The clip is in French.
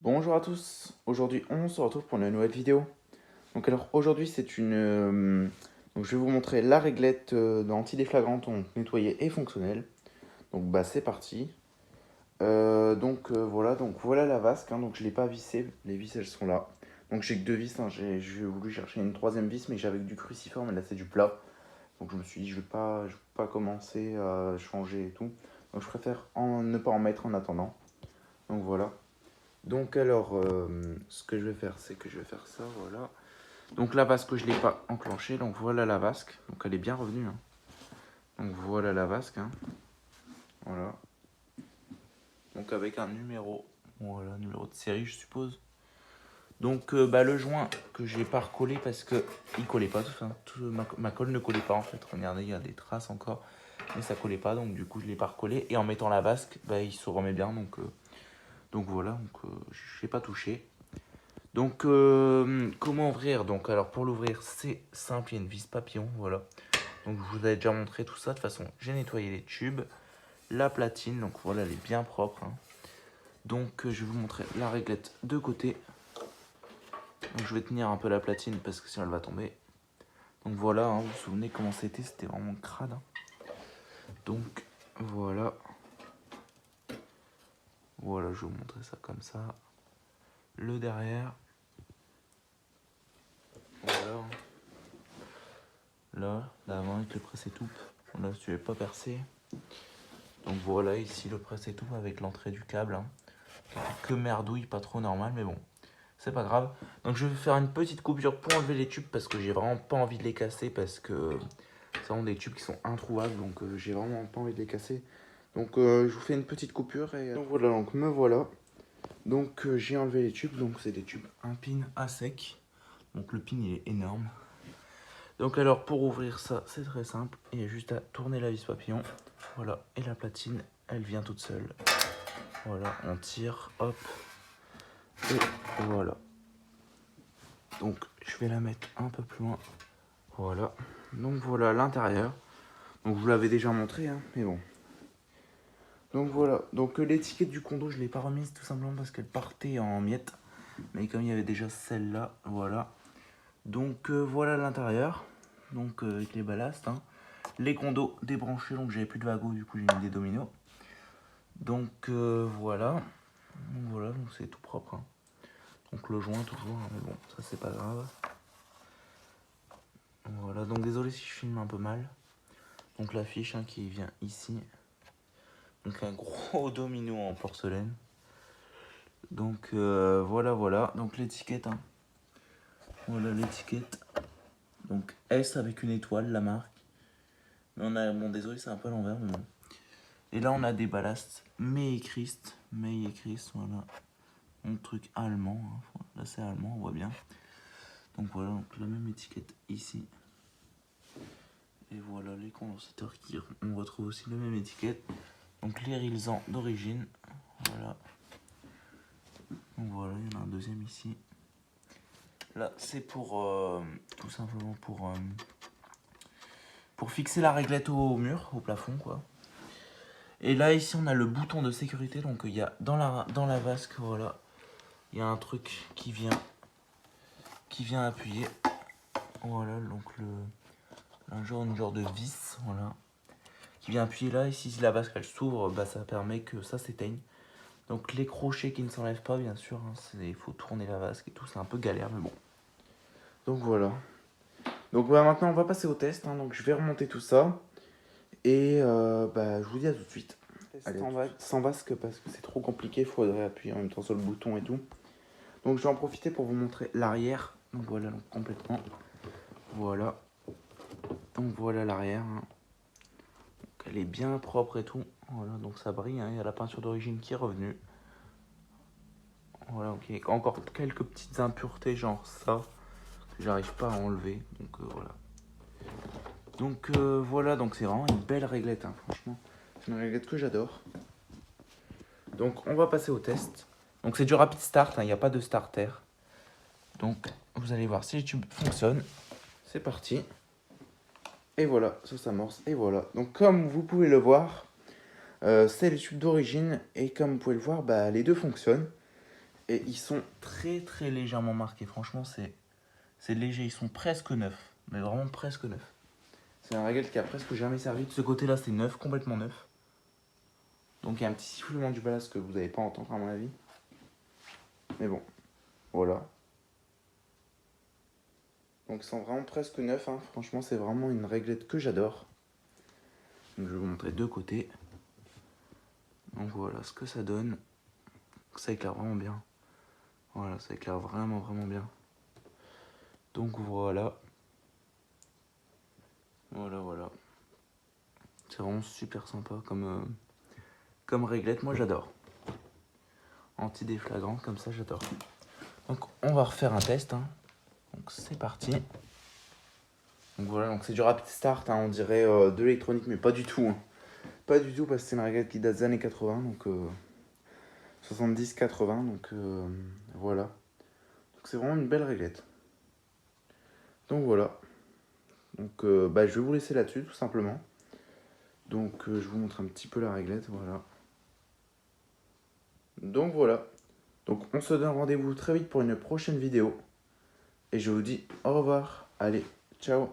Bonjour à tous, aujourd'hui on se retrouve pour une nouvelle vidéo. Donc alors aujourd'hui c'est donc je vais vous montrer la réglette anti-déflagrante donc nettoyée et fonctionnelle. Donc bah c'est parti. Voilà la vasque, hein, donc je ne l'ai pas vissée, les vis elles sont là. Donc j'ai que deux vis, hein, j'ai voulu chercher une troisième vis mais j'avais du cruciforme et là c'est du plat. Donc je me suis dit je vais pas commencer à changer et tout. Donc je préfère ne pas en mettre en attendant. Donc voilà. Donc alors, ce que je vais faire, c'est que je vais faire ça, voilà. Donc la vasque, je ne l'ai pas enclenchée, donc voilà la vasque. Donc elle est bien revenue, hein. Donc voilà la vasque, hein. Voilà. Donc avec un numéro, voilà, numéro de série, je suppose. Donc le joint que j'ai pas recollé parce que il collait pas, ma colle ne collait pas en fait. Regardez, il y a des traces encore, mais ça collait pas, donc du coup je l'ai pas recollé. Et en mettant la vasque, il se remet bien, donc voilà, je n'ai pas touché. Donc, comment ouvrir? Donc, alors pour l'ouvrir, c'est simple, il y a une vis papillon, voilà. Donc, je vous avais déjà montré tout ça. De toute façon, j'ai nettoyé les tubes, la platine, donc voilà, elle est bien propre, hein. Donc, je vais vous montrer la réglette de côté. Donc, je vais tenir un peu la platine parce que sinon elle va tomber. Donc, voilà, hein, vous vous souvenez comment c'était vraiment crade, hein. Donc, voilà. Voilà, je vais vous montrer ça comme ça. Le derrière. Voilà. Là, l'avant avec le presse-étoupe. Là, si tu n'avais pas percé. Donc voilà, ici le presse-étoupe avec l'entrée du câble, hein. Que merdouille, pas trop normal, mais bon, c'est pas grave. Donc je vais faire une petite coupure pour enlever les tubes parce que j'ai vraiment pas envie de les casser parce que c'est vraiment des tubes qui sont introuvables, donc j'ai vraiment pas envie de les casser. Donc je vous fais une petite coupure et donc voilà, donc me voilà. Donc j'ai enlevé les tubes, donc c'est des tubes un pin à sec. Donc le pin il est énorme. Donc alors pour ouvrir ça, c'est très simple, il y a juste à tourner la vis papillon. Voilà, et la platine, elle vient toute seule. Voilà, on tire, hop, et voilà. Donc je vais la mettre un peu plus loin. Voilà, donc voilà l'intérieur. Donc je vous l'avais déjà montré, hein, mais bon. Donc voilà, donc l'étiquette du condo, je ne l'ai pas remise tout simplement parce qu'elle partait en miettes. Mais comme il y avait déjà celle-là, voilà. Donc voilà l'intérieur, donc avec les ballasts, hein. Les condos débranchés, donc j'avais plus de wagots, du coup j'ai mis des dominos. Donc voilà, donc c'est tout propre, hein. Donc le joint toujours, hein, mais bon, ça c'est pas grave. Voilà, donc désolé si je filme un peu mal. Donc la fiche, hein, qui vient ici. Donc un gros domino en porcelaine. Donc voilà. Donc l'étiquette, hein. Voilà l'étiquette. Donc S avec une étoile, la marque. Mais on a, bon désolé c'est un peu à l'envers, mais bon. Et là on a des ballasts May Christ, voilà. Un truc allemand, hein. Là c'est allemand, on voit bien. Donc voilà, donc la même étiquette ici. Et voilà les condensateurs qui on retrouve aussi la même étiquette. Donc les Rilsan d'origine. Voilà. Donc voilà, il y en a un deuxième ici. Là c'est pour tout simplement pour fixer la réglette au mur, au plafond quoi. Et là ici on a le bouton de sécurité. Donc il y a dans la vasque, voilà. Il y a un truc qui vient appuyer. Voilà, donc une genre de vis, voilà, qui vient appuyer là. Et si la vasque elle s'ouvre, ça permet que ça s'éteigne. Donc les crochets qui ne s'enlèvent pas, bien sûr, hein, il faut tourner la vasque et tout, c'est un peu galère, mais bon. Donc voilà. Donc maintenant on va passer au test, hein. Donc je vais remonter tout ça. Et je vous dis à tout de suite. Allez, sans vasque parce que c'est trop compliqué, il faudrait appuyer en même temps sur le bouton et tout. Donc je vais en profiter pour vous montrer l'arrière. Donc voilà, donc complètement. Voilà. Donc voilà l'arrière, hein. Donc elle est bien propre et tout. Voilà, donc ça brille, hein. Il y a la peinture d'origine qui est revenue. Voilà, ok. Encore quelques petites impuretés, genre ça, que j'arrive pas à enlever. Donc voilà. Donc voilà, donc c'est vraiment une belle réglette, hein, franchement. C'est une réglette que j'adore. Donc on va passer au test. Donc c'est du rapid start, hein, il n'y a pas de starter. Donc vous allez voir si les tubes fonctionnent. C'est parti. Et voilà, ça s'amorce. Et voilà. Donc comme vous pouvez le voir, c'est les tubes d'origine. Et comme vous pouvez le voir, les deux fonctionnent. Et ils sont très très légèrement marqués. Franchement, c'est léger. Ils sont presque neufs. Mais vraiment presque neufs. C'est un réglette qui a presque jamais servi. De ce côté-là, c'est neuf, complètement neuf. Donc il y a un petit sifflement du ballast que vous n'allez pas entendre à mon avis. Mais bon, voilà. Donc ils sont vraiment presque neufs. Hein. Franchement, c'est vraiment une réglette que j'adore. Donc je vais vous montrer deux côtés. Donc voilà ce que ça donne. Ça éclaire vraiment bien. Voilà, ça éclaire vraiment bien. Donc voilà. Voilà. C'est vraiment super sympa comme réglette. Moi j'adore. Anti-déflagrant, comme ça j'adore. Donc on va refaire un test. Hein. Donc c'est parti. Donc voilà, donc c'est du rapid start. Hein. On dirait de l'électronique, mais pas du tout. Hein. Pas du tout parce que c'est une réglette qui date des années 80. Donc 70-80. Donc voilà. Donc c'est vraiment une belle réglette. Donc voilà. Donc je vais vous laisser là-dessus tout simplement. Donc je vous montre un petit peu la réglette, voilà. Donc voilà. Donc on se donne rendez-vous très vite pour une prochaine vidéo. Et je vous dis au revoir. Allez, ciao.